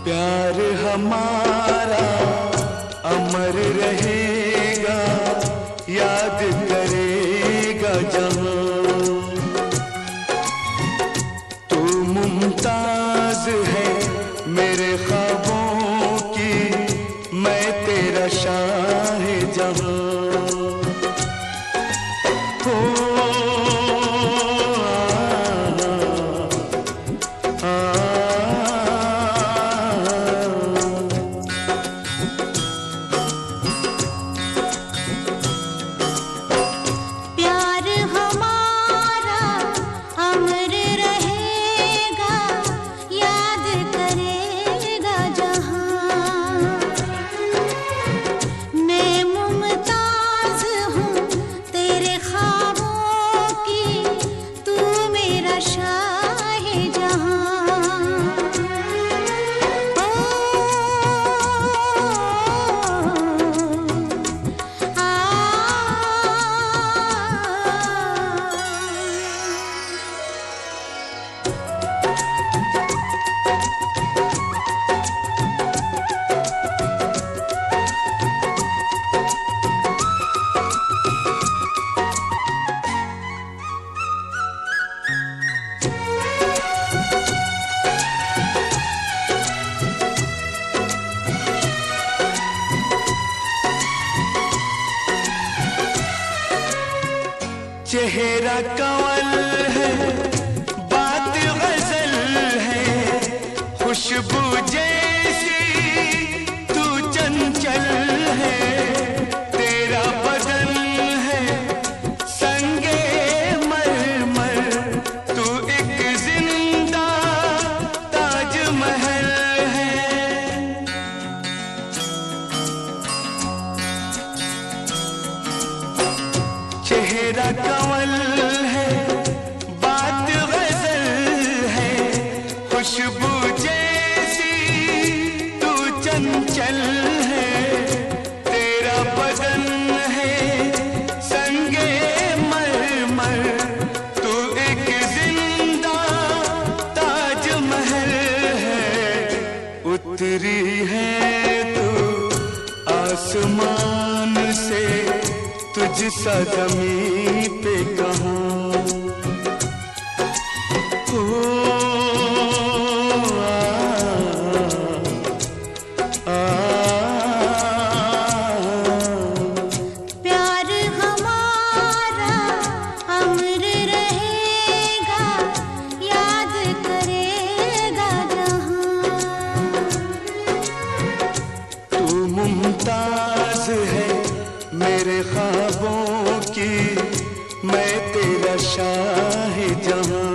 प्यार हमारा अमर रहेगा, याद करेगा जहां। तू मुमताज है मेरे ख्वाबों की, मैं तेरा शाह-ए-जहां। चेहरा कंवल है, बात गजल है, खुशबू जैसी तू चंचल है। तेरा बदन है संगे मरमर, तू एक जिंदा ताजमहल है। चेहरा कंवल है, बात गजल है, खुशबू जैसी तू चंचल है। तेरा बदन है संगे मरमर, तू एक जिंदा ताजमहल है। उतरी है तू आसमान से, तुझसा ज़मीं पे कहाँ। प्यार हमारा अमर रहेगा, याद करेगा जहां। तू मुमताज है मेरे ख्वाबों की, मैं तेरा शाह-ए-जहां।